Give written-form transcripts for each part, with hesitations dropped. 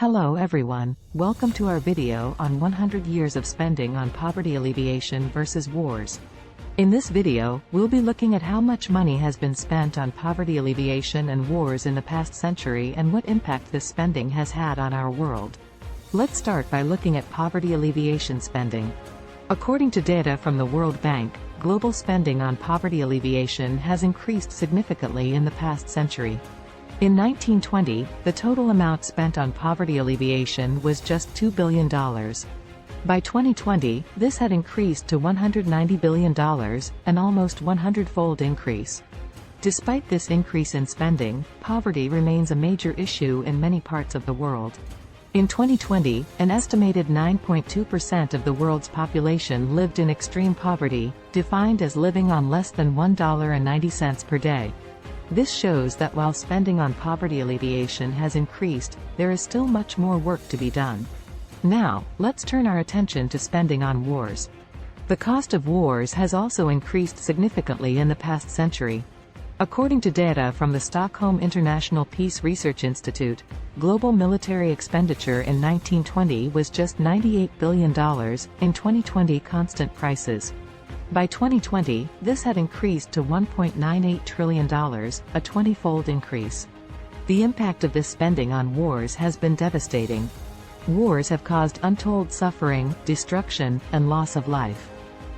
Hello everyone, welcome to our video on 100 years of spending on poverty alleviation versus wars. In this video, we'll be looking at how much money has been spent on poverty alleviation and wars in the past century and what impact this spending has had on our world. Let's start by looking at poverty alleviation spending. According to data from the World Bank, global spending on poverty alleviation has increased significantly in the past century. In 1920, the total amount spent on poverty alleviation was just $2 billion. By 2020, this had increased to $190 billion, an almost 100-fold increase. Despite this increase in spending, poverty remains a major issue in many parts of the world. In 2020, an estimated 9.2% of the world's population lived in extreme poverty, defined as living on less than $1.90 per day. This shows that while spending on poverty alleviation has increased, there is still much more work to be done. Now, let's turn our attention to spending on wars. The cost of wars has also increased significantly in the past century. According to data from the Stockholm International Peace Research Institute, global military expenditure in 1920 was just $98 billion, in 2020 constant prices. By 2020, this had increased to $1.98 trillion, a 20-fold increase. The impact of this spending on wars has been devastating. Wars have caused untold suffering, destruction, and loss of life.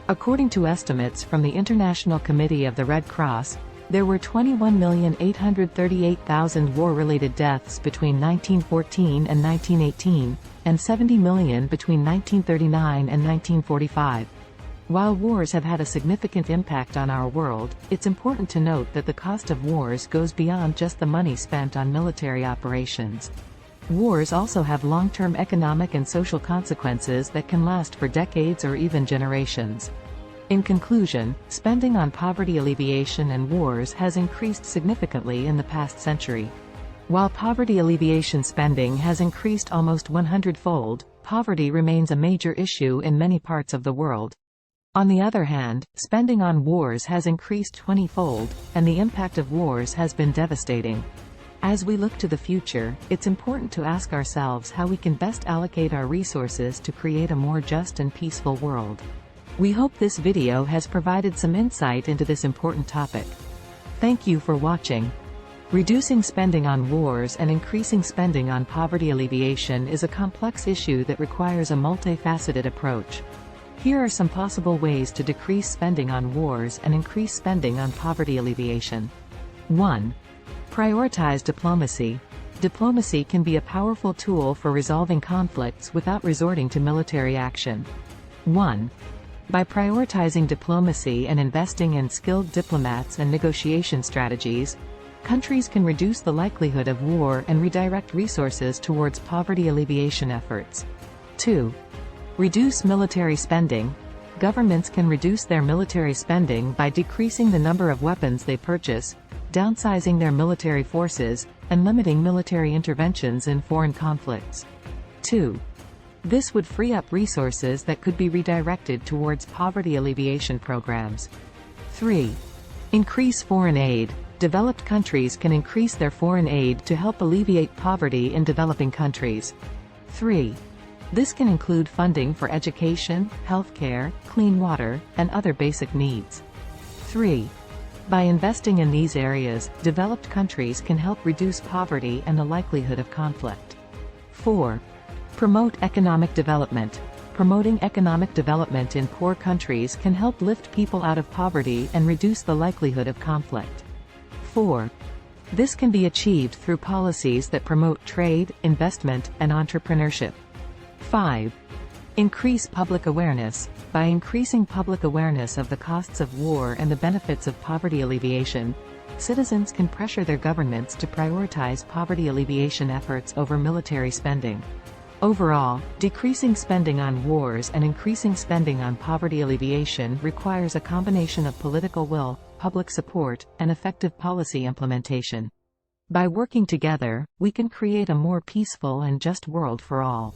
According to estimates from the International Committee of the Red Cross, there were 21,838,000 war-related deaths between 1914 and 1918, and 70 million between 1939 and 1945. While wars have had a significant impact on our world, it's important to note that the cost of wars goes beyond just the money spent on military operations. Wars also have long-term economic and social consequences that can last for decades or even generations. In conclusion, spending on poverty alleviation and wars has increased significantly in the past century. While poverty alleviation spending has increased almost 100-fold, poverty remains a major issue in many parts of the world. On the other hand, spending on wars has increased 20-fold, and the impact of wars has been devastating. As we look to the future, it's important to ask ourselves how we can best allocate our resources to create a more just and peaceful world. We hope this video has provided some insight into this important topic. Thank you for watching. Reducing spending on wars and increasing spending on poverty alleviation is a complex issue that requires a multifaceted approach. Here are some possible ways to decrease spending on wars and increase spending on poverty alleviation. 1. Prioritize diplomacy. Diplomacy can be a powerful tool for resolving conflicts without resorting to military action. 1. By prioritizing diplomacy and investing in skilled diplomats and negotiation strategies, countries can reduce the likelihood of war and redirect resources towards poverty alleviation efforts. 2. Reduce military spending. Governments can reduce their military spending by decreasing the number of weapons they purchase, downsizing their military forces, and limiting military interventions in foreign conflicts. 2. This would free up resources that could be redirected towards poverty alleviation programs. 3. Increase foreign aid. Developed countries can increase their foreign aid to help alleviate poverty in developing countries. 3. This can include funding for education, healthcare, clean water, and other basic needs. 3. By investing in these areas, developed countries can help reduce poverty and the likelihood of conflict. 4. Promote economic development. Promoting economic development in poor countries can help lift people out of poverty and reduce the likelihood of conflict. 4. This can be achieved through policies that promote trade, investment, and entrepreneurship. 5. Increase public awareness. By increasing public awareness of the costs of war and the benefits of poverty alleviation, citizens can pressure their governments to prioritize poverty alleviation efforts over military spending. Overall, decreasing spending on wars and increasing spending on poverty alleviation requires a combination of political will, public support, and effective policy implementation. By working together, we can create a more peaceful and just world for all.